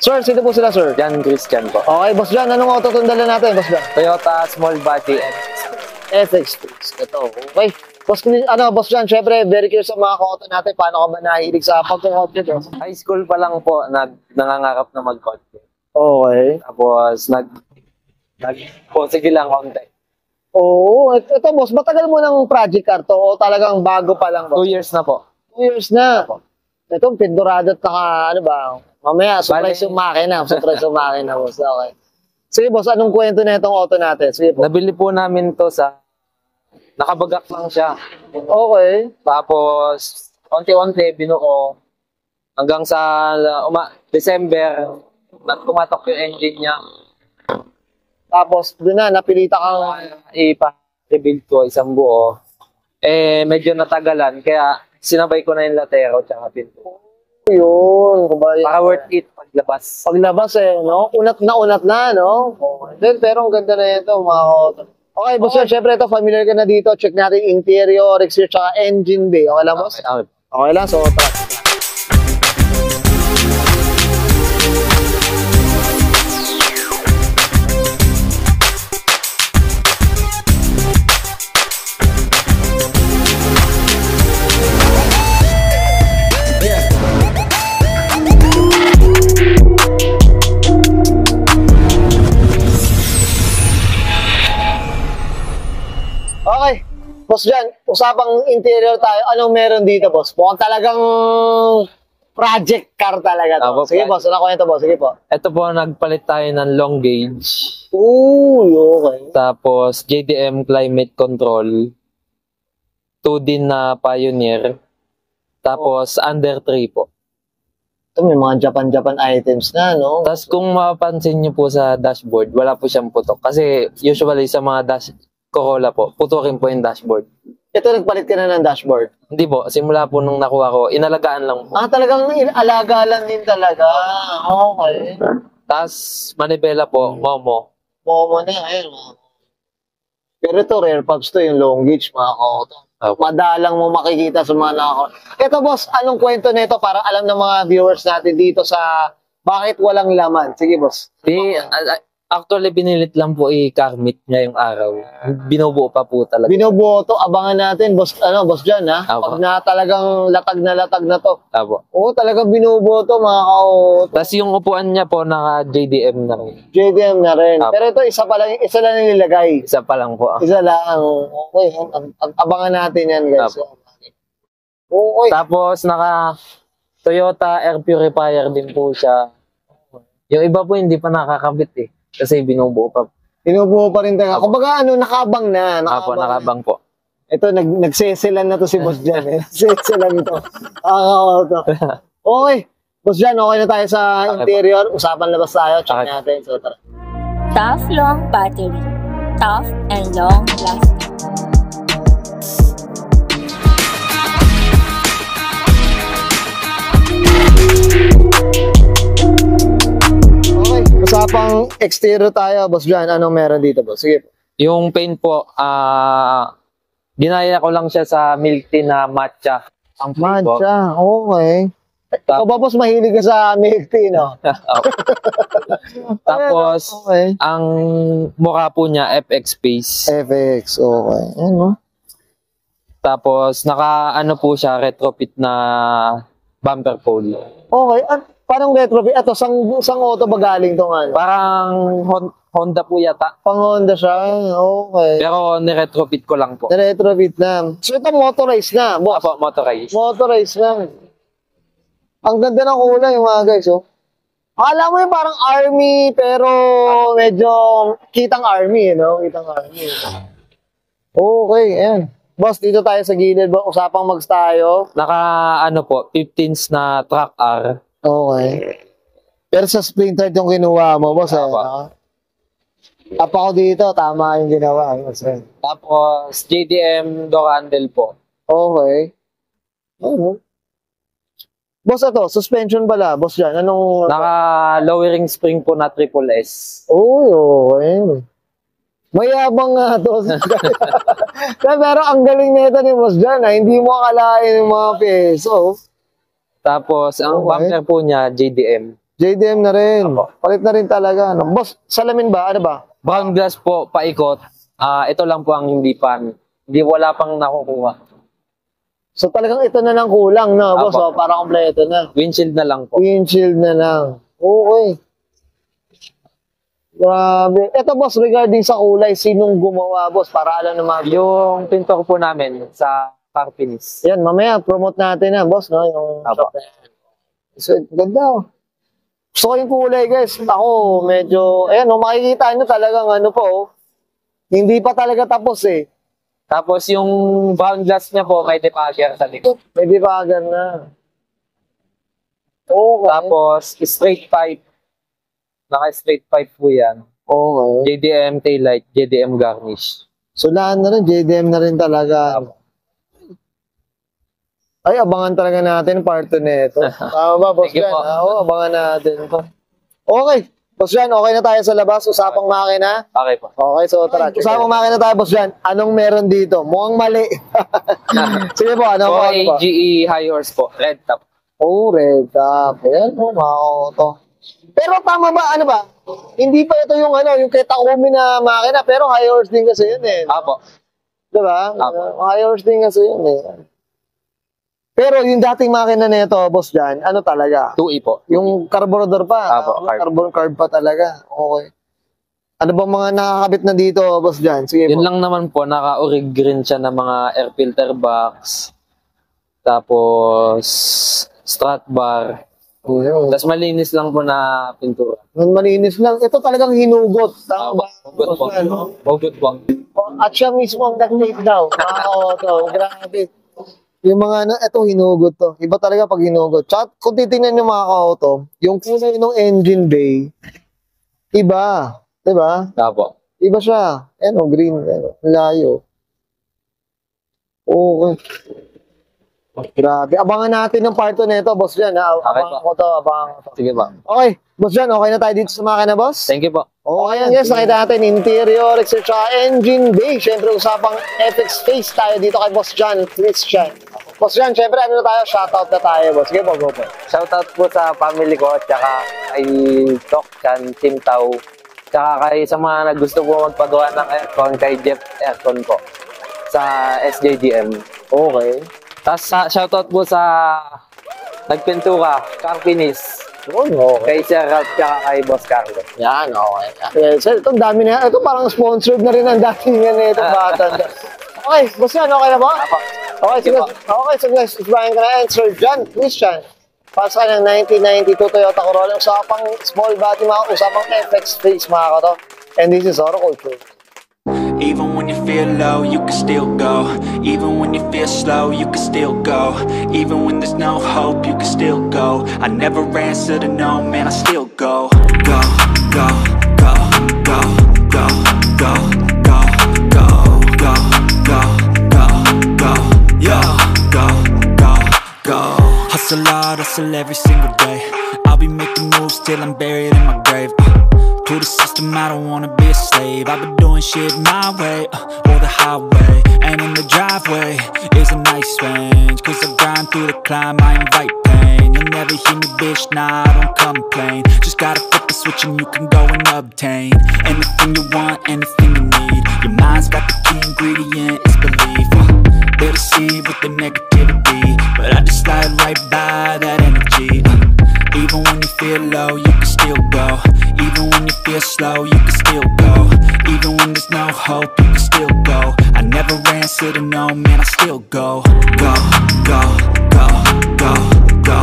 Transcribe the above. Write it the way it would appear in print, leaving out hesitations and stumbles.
Sir, sino po sila, sir? Jan Christian po. Okay, Boss Jan, anong auto itong dala natin, Boss Jan? Toyota small body. FX2. Ito, okay. Boss Jan, syempre, very curious sa mga auto natin. Paano ka ba nahilig sa pagkakauto? High school pa lang po, nangangarap na mag-content. Okay. Tapos, sige lang konti. Oo, ito boss, matagal mo ng project car to o talagang bago pa lang, boss? 2 years na po. 2 years na. Ito, pindurado at ano ba? Mamaya, surprise yung makina. Surprise yung makina, boss. Okay. Sige, boss, anong kwento na itong auto natin? Sige, boss. Nabili po namin to sa... Nakabagak lang siya. Okay. Tapos, onti-onti, binuo. Hanggang sa December, tumatok yung engine niya. Tapos, doon na, napilita kang... Ipa-rebuild ko isang buo. Medyo natagalan, kaya sinabay ko na yung latero tsaka pinto. Yun. Para worth it paglabas. Paglabas no? Unat na, no? Then, pero ang ganda na ito, mga auto. Okay, boss, syempre ito, familiar ka na dito. Check natin interior, exterior, tsaka engine bay. Okay lang, boss? Okay lang, so tara. Okay, boss Jan, usapang interior tayo. Anong meron dito, boss? Mukhang talagang project car talaga to. Sige, boss, ano kwento, boss? Sige po. Ito po, nagpalit tayo ng long gauge. Ooh, okay. Tapos, JDM climate control. 2 din na Pioneer. Tapos, under 3 po. Ito, may mga Japan items na, no? Tapos, kung mapapansin nyo po sa dashboard, wala po siyang putok. Kasi, usually sa mga Corolla po, putukin po yung dashboard. Ito, nagpalit ka na ng dashboard? Hindi po, simula po nung nakuha ko, inalagaan lang po. Talagang alaga lang din talaga. Okay. Tapos, manibela po, Momo. Momo na, ayun. Pero ito, rare pubs to, yung long gauge, mga auto. Madalang mo makikita sa mga nakakot. Ito, boss, anong kwento nito para alam ng mga viewers natin dito sa bakit walang laman? Sige, boss. Actually, binilit lang po car meet ngayong araw. Binubuo pa po talaga. Binubuo to, abangan natin, boss, boss Jan, ha? Pag na talagang latag na to. Apo. Oo, talagang binubuo to, mga kauto. Tapos yung upuan niya po, naka JDM na rin. JDM na rin. Apo. Pero ito, isa lang nilagay. Isa pa lang po. Isa lang. Okay, abangan natin yan, guys. Apo. Okay. Tapos, naka Toyota air purifier din po siya. Yung iba po hindi pa nakakabit eh. Kasi binubuo pa. Binubuo pa rin tayo. Kumbaga nakabang na. Apo, nakabang po. Ito, nagseselan na to si Boss Jan. Nagseselan ito. Okay. Boss Jan, okay na tayo sa interior. Usapan labas tayo. Check natin. So, tara. Tough long battery. Tough and long lasting. Usapang exterior tayo, Boss Jan. Anong meron dito, boss? Sige. Yung paint po, ginaya ko lang siya sa milk tea na matcha. Ang matcha, okay. Ikaw ba, boss, mahilig ka sa milk tea, no? Tapos, ang mukha po niya, FX Space. FX, okay. Ano? Tapos, naka po siya, retrofit na bumper pole. Okay. Parang retrofit. Ito, sang auto ba galing itong ano? Parang Honda po yata. Pang Honda siya. Okay. Pero ni-retrofit ko lang po. Ni-retrofit na. So ito motorized na. Boss. Apo, motorized. Motorized na. Ang ganda ng kulay mga guys. Oh. Akala mo yung parang army pero medyo kitang army. No? Kitang army. Okay. Ayan. Boss, dito tayo sa gilid. Usapang mags tayo. Naka po, 15s na track R. Okay. Pero sa Sprinter yung kinuha mo, boss. Apa ko dito, tama yung ginawa. Tapos, JDM door handle po. Okay. Boss, ito, suspension pala. Boss Jan, anong... Naka-lowering spring po na triple S. Oh, okay. Mayabang nga to. Pero ang galing nito ni Boss Jan, hindi mo akalain yung mga peso. Tapos, ang bumper po niya, JDM. JDM na rin. Apo. Palit na rin talaga. Ano? Boss, salamin ba? Ano ba? Brown glass po, paikot. Ito lang po ang hindi pan. Hindi, wala pang nakukuha. So talagang ito na lang kulang na, boss. Apo. Oh, para kompleto na. Windshield na lang po. Windshield na lang. Okay. Grabe. Ito, boss, regarding sa kulay, sinong gumawa, boss? Para alam na mga... Yung pinto po namin sa car finish. Yan, mamaya, promote natin na, boss, no? Yung Apo. shop na yan. So, ganda, oh. Gusto ko yung kulay, guys. Ako, medyo... Ayan, oh, makikita nyo talagang ano po, oh. Hindi pa talaga tapos, eh. Tapos yung brown glass niya po, may depagger sa likod. May dibagan na. Okay. Tapos, straight pipe. Naka-straight pipe po yan. Okay. JDM taillight, JDM garnish. So, lahat na rin, JDM na rin talaga. Ay, abangan talaga natin part 2 nito. Tama ba, Boss Thank you Jan? po. Oo, abangan natin to. Okay. Boss Jan, okay na tayo sa labas. Usapang makina. Okay po. Okay, so tara. Usapang makina tayo, Boss Jan. Anong meron dito? Mukhang mali. Sige po, ano po? AGE high horse po, red top. Oh, red top. Ayan po, mga auto. Pero tama ba, ano ba? Hindi pa ito yung ano, yung kay Takumi na makina, pero high horse din kasi yun eh. Apo. Diba? Apo. High horse din kasi yun eh. Pero yung dating makina nito, Boss Jan, ano talaga? 2E po. Yung carburetor pa. Apo, carb. Carbon carb pa talaga. Okay. Ano bang mga nakakabit na dito, Boss Jan? Sige Yun po. lang naman po, naka-orig rin siya ng mga air filter box. Tapos, strut bar. Ayun. Tapos malinis lang po na pintura. Nung malinis lang. Ito talagang hinugot. Tama ba? Hugot po. Boss Jan? Hugot po. At siya mismo ang nag-tape daw. Oo, grabe. Yung mga ano, eto hinugot to. Iba talaga pag hinugot. Tsaka kung titingnan yung mga ka-auto, yung kulay ng engine bay, iba. Diba? Apo. Iba siya. Ano, green. Ano, layo. Okay. Grabe. Abangan natin yung part 2 nito, Boss Jan. Ha? Abangan ko to. Abangan ko to. Sige po. Okay. Boss Jan, okay na tayo dito sa makina, boss? Thank you po. Okay, yes, nakita natin interior, etc. Engine bay. Siyempre, usapang FX face tayo dito kay Boss Jan Christian. Boss Jan, siyempre, ano na tayo? Shoutout na tayo, boss. Sige po, go po. Shoutout po sa family ko, tsaka kay Tok Chan, Tim Tau, tsaka kay sa mga gusto po magpagawa ng aircon, kay Jeff Aircon po, sa SJDM. Okay. Tapos shoutout po sa nagpintura, car finish, Okay. kay Sir Ralph, tsaka kay Boss Carlo. Yan, okay. Okay, so, ito, dami na. Ito parang sponsored na rin ang datingan na itong bata. Okay, boss Jan, okay na ba? Okay, sige. Okay, so guys, Brian ka na and Sir John Christian. Pasa ka ng 1992 Toyota Corolla. Usapang small body, mga usapang FX face, mga kato. And this is Auto Culture. Even when you feel low, you can still go. Even when you feel slow, you can still go. Even when there's no hope, you can still go. I never answer to no, man, I still go. Go, go, go, go, go, go, go, go, go, go, go, go, yo, go, go, go. Hustle hard, hustle every single day. I'll be making moves till I'm buried in my grave. To the system, I don't wanna be a slave. I've been doing shit my way, or the highway. And in the driveway is a nice range. Cause I grind through the climb, I invite pain. You'll never hear me, bitch, nah, I don't complain. Just gotta flip the switch and you can go and obtain anything you want, anything you need. Your mind's got the key ingredient, it's belief. They deceive with the negativity, but I just slide right by that energy. Even when you feel low, you can still go. Even when you feel slow, you can still go. Even when there's no hope, you can still go. I never answer to no, man, I still go. Go, go, go, go, go.